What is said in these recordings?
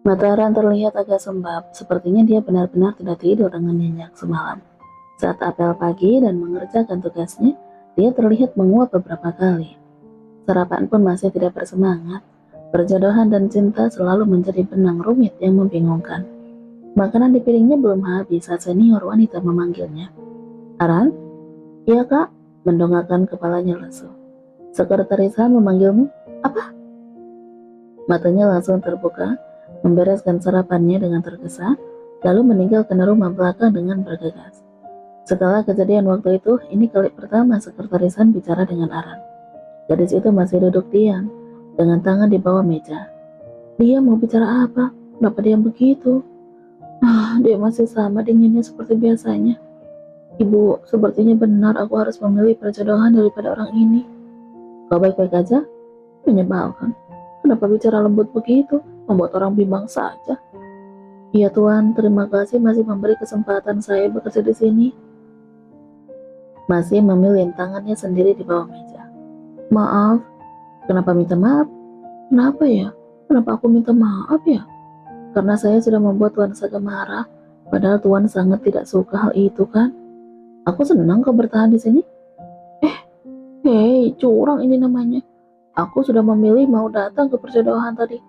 Mata Ran terlihat agak sembab, sepertinya dia benar-benar tidak tidur dengan nyenyak semalam. Saat apel pagi dan mengerjakan tugasnya, dia terlihat menguap beberapa kali. Sarapan pun masih tidak bersemangat. Perjodohan dan cinta selalu menjadi benang rumit yang membingungkan. Makanan di piringnya belum habis saat senior wanita memanggilnya. Aran? Iya kak, mendongakkan kepalanya lesu. Sekretaris Han memanggilmu? Apa? Matanya langsung terbuka, membereskan sarapannya dengan tergesa, lalu meninggalkan rumah belakang dengan bergegas. Setelah kejadian waktu itu, ini kali pertama sekretaris Han bicara dengan Aran. Gadis itu masih duduk diam, dengan tangan di bawah meja. Dia mau bicara apa? Kenapa dia begitu? Dia masih sama dinginnya seperti biasanya. Ibu, sepertinya benar aku harus memilih perjodohan daripada orang ini. Kau baik-baik aja? Menyebalkan. Kenapa bicara lembut begitu? Membuat orang bimbang saja. Iya Tuan, terima kasih masih memberi kesempatan saya bekerja di sini. Masih memilih tangannya sendiri di bawah meja. Maaf, kenapa minta maaf? Kenapa ya? Kenapa aku minta maaf ya? Karena saya sudah membuat Tuan Saga marah, padahal Tuan sangat tidak suka hal itu kan? Aku senang kau bertahan di sini. Hei, curang ini namanya. Aku sudah memilih mau datang ke perjodohan tadi.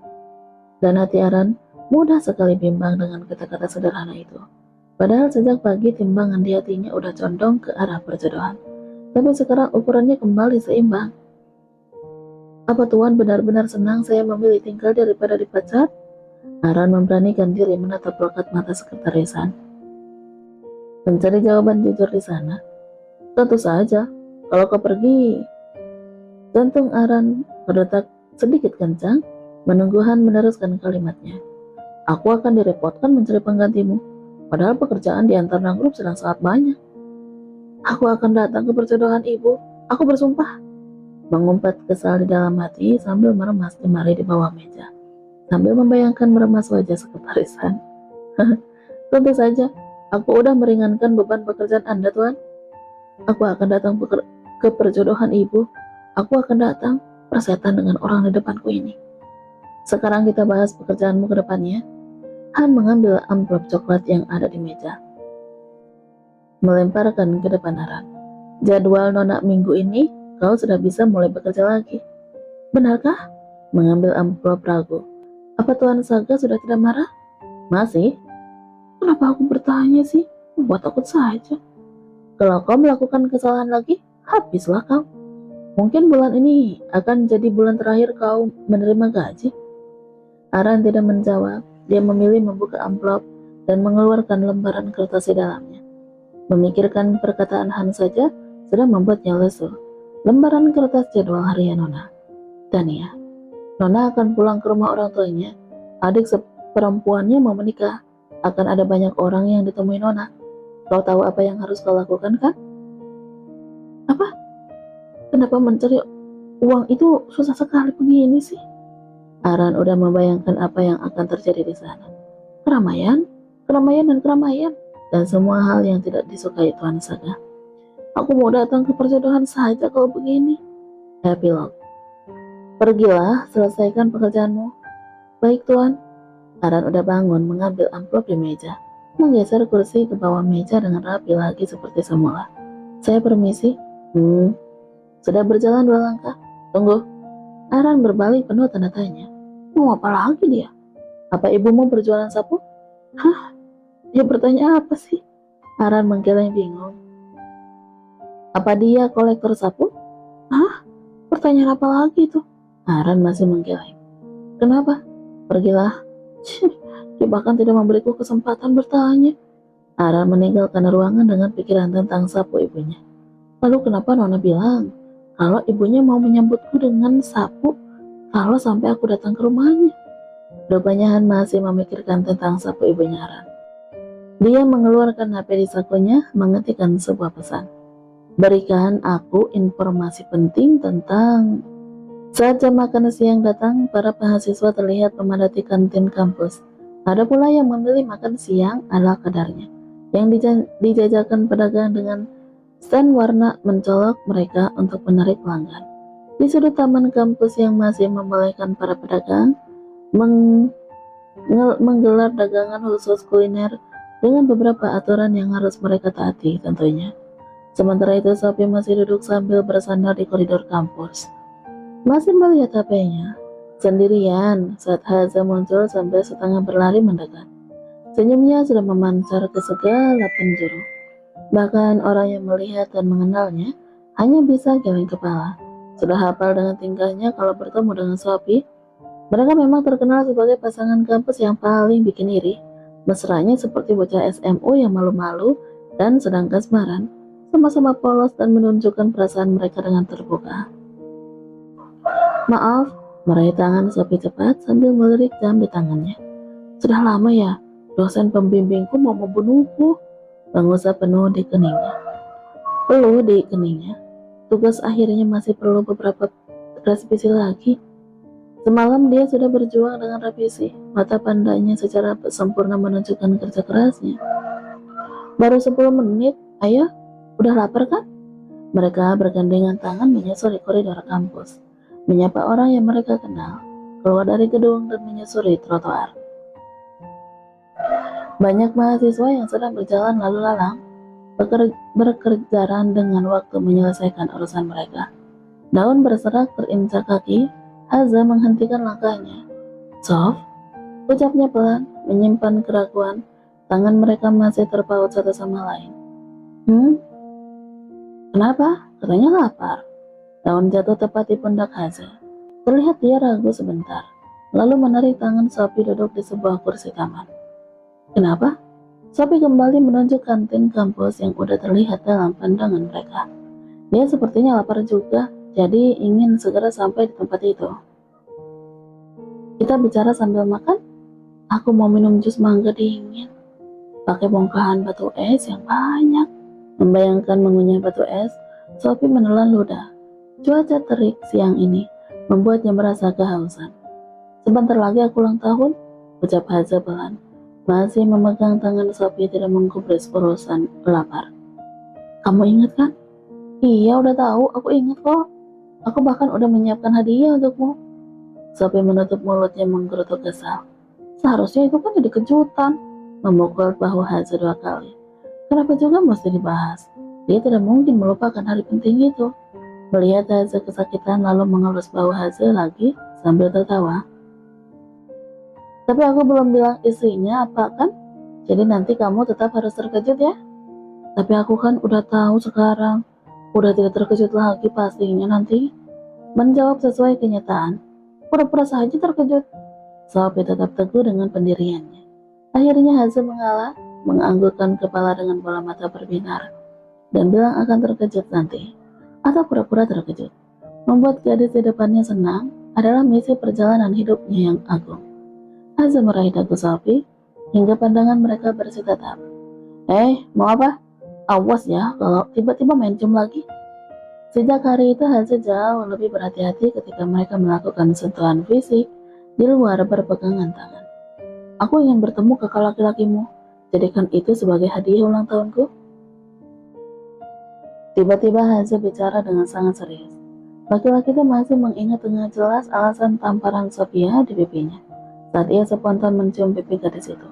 Dan hati Aran mudah sekali bimbang dengan kata-kata sederhana itu. Padahal sejak pagi timbangan di hatinya udah condong ke arah perjodohan. Tapi sekarang ukurannya kembali seimbang. Apa Tuan benar-benar senang saya memilih tinggal daripada dipecat? Aran memberanikan diri menatap rokat mata sekretarisan. Mencari jawaban jujur di sana. Tentu saja, kalau kau pergi. Jantung Aran berdetak sedikit kencang, menungguhan meneruskan kalimatnya. Aku akan direpotkan mencari penggantimu, padahal pekerjaan di antaranya grup sedang sangat banyak. Aku akan datang ke perjodohan ibu, aku bersumpah. Mengumpat kesal di dalam hati sambil meremas jemari di bawah meja, sambil membayangkan meremas wajah sekretarisan. Tentu saja, aku udah meringankan beban pekerjaan Anda, Tuan. Aku akan datang ke perjodohan ibu. Aku akan datang persetan dengan orang di depanku ini. Sekarang kita bahas pekerjaanmu ke depannya. Han mengambil amplop coklat yang ada di meja, melemparkan ke depan Aran. Jadwal Nona minggu ini, kau sudah bisa mulai bekerja lagi. Benarkah? Mengambil amplop ragu. Apa Tuan Saga sudah tidak marah? Masih? Kenapa aku bertanya sih? Membuat takut saja. Kalau kau melakukan kesalahan lagi, habislah kau. Mungkin bulan ini akan jadi bulan terakhir kau menerima gaji. Aran tidak menjawab. Dia memilih membuka amplop dan mengeluarkan lembaran kertas di dalamnya. Memikirkan perkataan Han saja sudah membuatnya lesu. Lembaran kertas jadwal harian Nona. Tania, Nona akan pulang ke rumah orang tuanya. Adik seperempuannya mau menikah. Akan ada banyak orang yang ditemui Nona. Kau tahu apa yang harus kau lakukan kan? Apa? Kenapa mencari uang itu susah sekali begini sih? Aran udah membayangkan apa yang akan terjadi di sana. Keramaian, keramaian dan keramaian, dan semua hal yang tidak disukai Tuan Saga. Aku mau datang ke perjodohan saja kalau begini. Epilog. Pergilah, selesaikan pekerjaanmu. Baik Tuan. Aran udah bangun mengambil amplop di meja, menggeser kursi ke bawah meja dengan rapi lagi seperti semula. Saya permisi. Sudah berjalan 2 langkah. Tunggu. Aran berbalik penuh tanda tanya. Mau apa lagi dia? Apa ibu mau berjualan sapu? Hah? Dia bertanya apa sih? Aran menggeleng bingung. Apa dia kolektor sapu? Hah? Pertanyaan apa lagi tuh? Aran masih menggeleng. Kenapa? Pergilah. Dia bahkan tidak memberiku kesempatan bertanya. Aran meninggalkan ruangan dengan pikiran tentang sapu ibunya. Lalu kenapa Nona bilang kalau ibunya mau menyambutku dengan sapu kalau sampai aku datang ke rumahnya? Rupanya Han masih memikirkan tentang sapu ibunya Aran. Dia mengeluarkan HP di sakunya, mengetikkan sebuah pesan. Berikan aku informasi penting tentang... Saat jam makan siang datang, para mahasiswa terlihat memadati kantin kampus. Ada pula yang memilih makan siang ala kadarnya, yang dijajakan pedagang dengan stand warna mencolok mereka untuk menarik pelanggan. Di sudut taman kampus yang masih membolehkan para pedagang menggelar dagangan khusus kuliner dengan beberapa aturan yang harus mereka taati tentunya. Sementara itu Sophie masih duduk sambil bersandar di koridor kampus, masih melihat HP-nya sendirian saat Haza muncul sambil setengah berlari mendekat. Senyumnya sudah memancar ke segala penjuru. Bahkan orang yang melihat dan mengenalnya hanya bisa geleng kepala. Sudah hafal dengan tingkahnya kalau bertemu dengan Sophie. Mereka memang terkenal sebagai pasangan kampus yang paling bikin iri. Mesranya seperti bocah SMU yang malu-malu dan sedang kasmaran, sama-sama polos dan menunjukkan perasaan mereka dengan terbuka. Maaf, meraih tangan Sophie cepat sambil melirik jam di tangannya. Sudah lama ya, dosen pembimbingku mau membunuhku. Mengusap penuh di keningnya. Tugas akhirnya masih perlu beberapa revisi lagi. Semalam dia sudah berjuang dengan revisi. Mata pandanya secara sempurna menunjukkan kerja kerasnya. Baru 10 menit, ayo, udah lapar kan? Mereka bergandengan tangan menyusuri koridor kampus, menyapa orang yang mereka kenal, keluar dari gedung dan menyusuri trotoar. Banyak mahasiswa yang sedang berjalan lalu lalang, berkejaran dengan waktu menyelesaikan urusan mereka. Daun berserak terinjak kaki, Haza menghentikan langkahnya. Sof, ucapnya pelan, menyimpan keraguan, tangan mereka masih terpaut satu sama lain. Kenapa? Katanya lapar. Daun jatuh tepat di pundak Haza. Terlihat dia ragu sebentar, lalu menarik tangan Sophie duduk di sebuah kursi taman. Kenapa? Sophie kembali menunjuk kantin kampus yang udah terlihat dalam pandangan mereka. Dia sepertinya lapar juga, jadi ingin segera sampai di tempat itu. Kita bicara sambil makan? Aku mau minum jus mangga dingin, pakai bongkahan batu es yang banyak. Membayangkan mengunyah batu es, Sophie menelan ludah. Cuaca terik siang ini membuatnya merasa kehausan. Sebentar lagi aku ulang tahun, ucap Haza pelan. Masih memegang tangan Sophie tidak menggubris urusan lapar. Kamu ingat kan? Iya, udah tahu, aku ingat kok. Aku bahkan udah menyiapkan hadiah untukmu. Sophie menutup mulutnya menggerutu kesal. Seharusnya itu kan jadi kejutan. Memukul bahu Haza 2 kali. Kenapa juga mesti dibahas? Dia tidak mungkin melupakan hari penting itu. Melihat Haza kesakitan lalu mengelus bahu Haza lagi sambil tertawa. Tapi aku belum bilang isinya apa kan? Jadi nanti kamu tetap harus terkejut ya. Tapi aku kan udah tahu sekarang. Udah tidak terkejut lagi pastinya nanti. Menjawab sesuai kenyataan. Pura-pura saja terkejut. Sophie tetap teguh dengan pendiriannya. Akhirnya Haza mengalah, menganggukkan kepala dengan bola mata berbinar, dan bilang akan terkejut nanti. Atau pura-pura terkejut. Membuat gadis di depannya senang adalah misi perjalanan hidupnya yang agung. Haza meraih dagu Sophie hingga pandangan mereka bersih tatap. Mau apa? Awas ya kalau tiba-tiba main cium lagi. Sejak hari itu Haza jauh lebih berhati-hati ketika mereka melakukan sentuhan fisik di luar berpegangan tangan. Aku ingin bertemu kakak laki-lakimu. Jadikan itu sebagai hadiah ulang tahunku. Tiba-tiba Haza bicara dengan sangat serius. Laki-laki itu masih mengingat dengan jelas alasan tamparan Sophia di pipinya saat ia spontan mencium pipi gadis itu.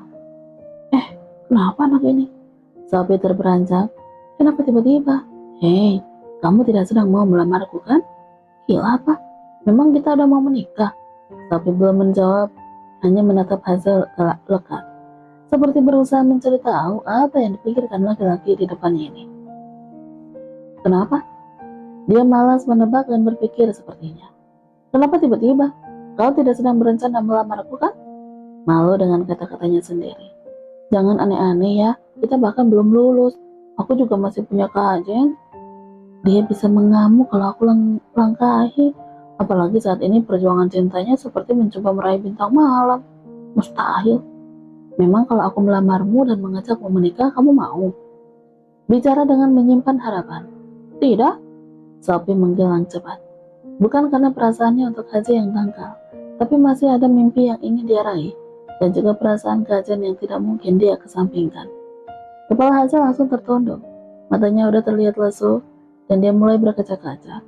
Kenapa anak ini? Sophie terberanjak. Kenapa tiba-tiba? Hei, kamu tidak sedang mau melamarku kan? Gila apa? Memang kita udah mau menikah? Sophie belum menjawab, hanya menatap Hazel lekat, seperti berusaha mencari tahu apa yang dipikirkan laki-laki di depannya ini. Kenapa? Dia malas menebak dan berpikir sepertinya. Kenapa tiba-tiba? Kau tidak sedang berencana melamarku kan? Malu dengan kata-katanya sendiri. Jangan aneh-aneh ya, kita bahkan belum lulus. Aku juga masih punya kajian. Dia bisa mengamuk kalau aku langkahi. Apalagi saat ini perjuangan cintanya seperti mencoba meraih bintang malam. Mustahil. Memang kalau aku melamarmu dan mengajakmu menikah, kamu mau? Bicara dengan menyimpan harapan. Tidak. Sophie menggelang cepat. Bukan karena perasaannya untuk Haji yang dangkal, tapi masih ada mimpi yang ingin dia raih, dan juga perasaan kajian yang tidak mungkin dia kesampingkan. Kepala Haji langsung tertunduk, matanya udah terlihat lesu, dan dia mulai berkaca-kaca.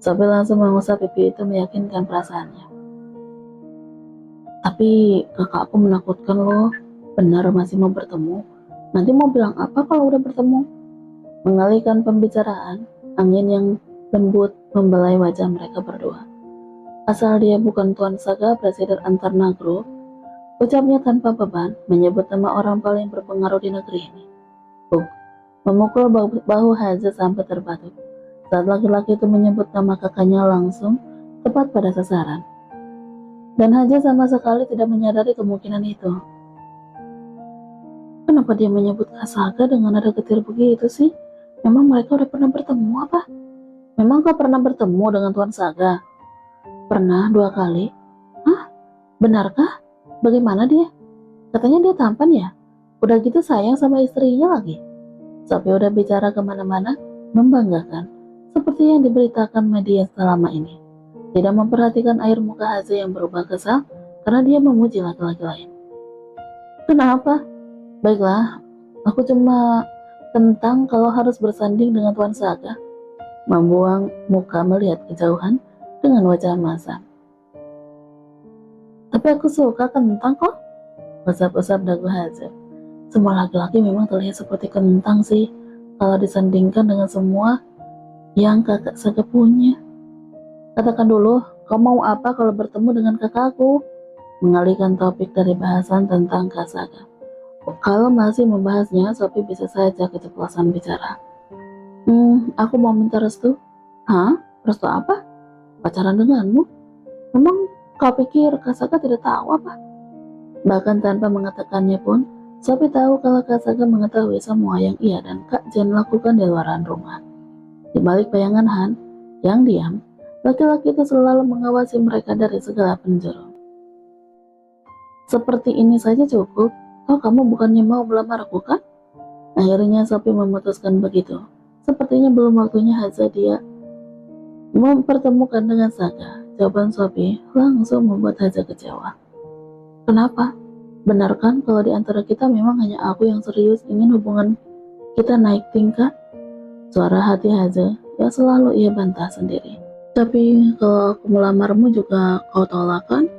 Sophie langsung mengusap pipi itu meyakinkan perasaannya. Tapi kakak aku menakutkan loh. Benar masih mau bertemu? Nanti mau bilang apa kalau udah bertemu? Mengalihkan pembicaraan, angin yang lembut membelai wajah mereka berdua. Asal dia bukan Tuan Saga, presiden Antarna Group, ucapnya tanpa beban, menyebut nama orang paling berpengaruh di negeri ini. Memukul bahu Haja sampai terbatuk. Saat laki-laki itu menyebut nama kakaknya langsung, tepat pada sasaran. Dan Haja sama sekali tidak menyadari kemungkinan itu. Kenapa dia menyebut Kak Saga dengan nada getir begitu sih? Memang mereka udah pernah bertemu apa? Memang kau pernah bertemu dengan Tuan Saga? Pernah 2 kali. Hah? Benarkah? Bagaimana dia? Katanya dia tampan ya? Udah gitu sayang sama istrinya lagi. Sophie udah bicara kemana-mana, membanggakan, seperti yang diberitakan media selama ini. Tidak memperhatikan air muka Haze yang berubah kesal karena dia memuji laki-laki lain. Kenapa? Baiklah, aku cuma tentang kalau harus bersanding dengan Tuan Saga. Membuang muka melihat kejauhan dengan wajah masam. Tapi aku suka kentang kok, usap-usap dagu Haze. Semua laki-laki memang terlihat seperti kentang sih, kalau disandingkan dengan semua yang kakak Saga punya. Katakan dulu, kau mau apa kalau bertemu dengan kakakku? Mengalihkan topik dari bahasan tentang Kak Saga. Kalau masih membahasnya, Sophie bisa saja keceplosan bicara. Aku mau minta restu. Hah? Restu apa? Pacaran denganmu? Memang kau pikir Kak Saga tidak tahu apa? Bahkan tanpa mengatakannya pun, Sophie tahu kalau Kak Saga mengetahui semua yang ia dan Kak Jen lakukan di luaran rumah. Di balik bayangan Han yang diam, laki-laki itu selalu mengawasi mereka dari segala penjuru. Seperti ini saja cukup. Oh, kamu bukannya mau melamarku kan? Akhirnya Sophie memutuskan begitu. Sepertinya belum waktunya Haza dia mempertemukan dengan Saga. Jawaban Sophie langsung membuat Haza kecewa. Kenapa? Benar kan kalau di antara kita memang hanya aku yang serius ingin hubungan kita naik tingkat? Suara hati Hazel yang selalu ia bantah sendiri. Tapi kalau aku melamarmu juga kau tolak kan?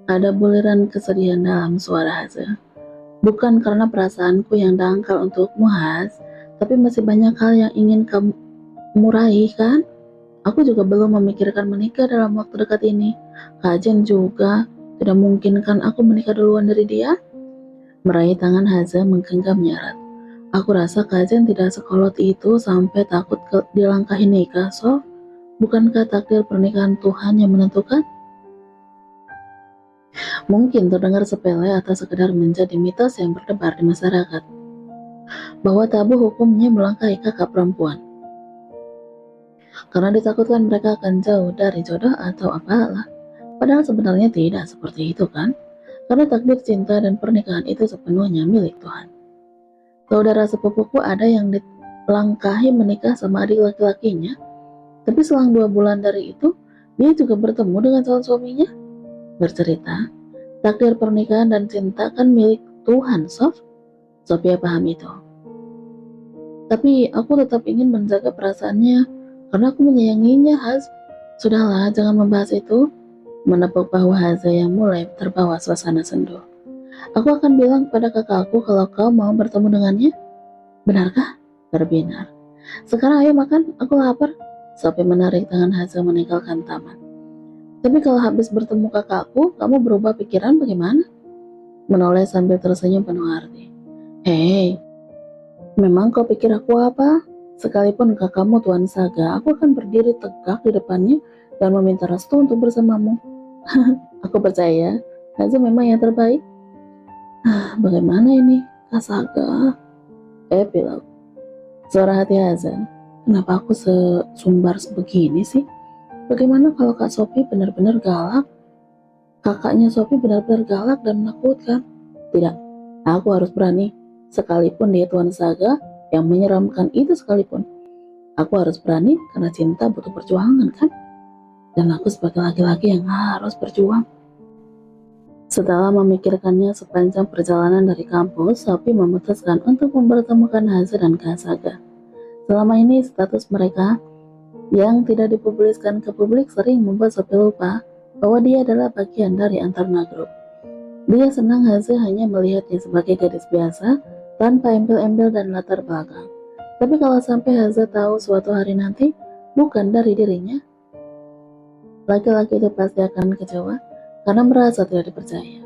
Ada buliran kesedihan dalam suara Hazel. Bukan karena perasaanku yang dangkal untukmu, Haz, tapi masih banyak hal yang ingin kamu raih kan? Aku juga belum memikirkan menikah dalam waktu dekat ini. Kajen juga. Tidak mungkin kan aku menikah duluan dari dia? Meraih tangan Haza menggenggam nyarat. Aku rasa Kajen tidak sekolot itu sampai takut dilangkahi nikah, so? Bukankah takdir pernikahan Tuhan yang menentukan? Mungkin terdengar sepele atau sekedar menjadi mitos yang berdebar di masyarakat. Bahwa tabu hukumnya melangkahi kakak perempuan. Karena ditakutkan mereka akan jauh dari jodoh atau apalah. Padahal sebenarnya tidak seperti itu kan? Karena takdir cinta dan pernikahan itu sepenuhnya milik Tuhan. Saudara sepupuku ada yang dilangkahi menikah sama adik laki-lakinya, tapi selang 2 bulan dari itu, dia juga bertemu dengan calon suaminya. Bercerita, takdir pernikahan dan cinta kan milik Tuhan, Sof. Sophia paham itu. Tapi aku tetap ingin menjaga perasaannya, karena aku menyayanginya, Haz. Sudahlah, jangan membahas itu. Menepuk bahu Haza yang mulai terbawa suasana sendu. Aku akan bilang pada kakakku kalau kau mau bertemu dengannya. Benarkah? Berbinar. Sekarang ayo makan, aku lapar. Sophie menarik tangan Haza meninggalkan taman. Tapi kalau habis bertemu kakakku, kamu berubah pikiran bagaimana? Menoleh sambil tersenyum penuh arti. Hei, memang kau pikir aku apa? Sekalipun kakakmu Tuan Saga, aku akan berdiri tegak di depannya dan meminta restu untuk bersamamu. Aku percaya, Haza memang yang terbaik. Bagaimana ini, Kak Saga? Epilog. Suara hati Haza. Kenapa aku sesumbar sebegini sih? Bagaimana kalau Kak Sophie benar-benar galak? Kakaknya Sophie benar-benar galak dan menakutkan. Tidak, aku harus berani. Sekalipun dia Tuan Saga yang menyeramkan itu sekalipun. Aku harus berani karena cinta butuh perjuangan kan? Dan aku sebagai laki-laki yang harus berjuang. Setelah memikirkannya sepanjang perjalanan dari kampus, Sophie memutuskan untuk mempertemukan Haza dan Kak Saga. Selama ini status mereka yang tidak dipublikkan ke publik sering membuat Sophie lupa bahwa dia adalah bagian dari Antarna Group. Dia senang Hazel hanya melihatnya sebagai gadis biasa tanpa embel-embel dan latar belakang. Tapi kalau sampai Hazel tahu suatu hari nanti bukan dari dirinya, laki-laki itu pasti akan kecewa karena merasa tidak dipercaya.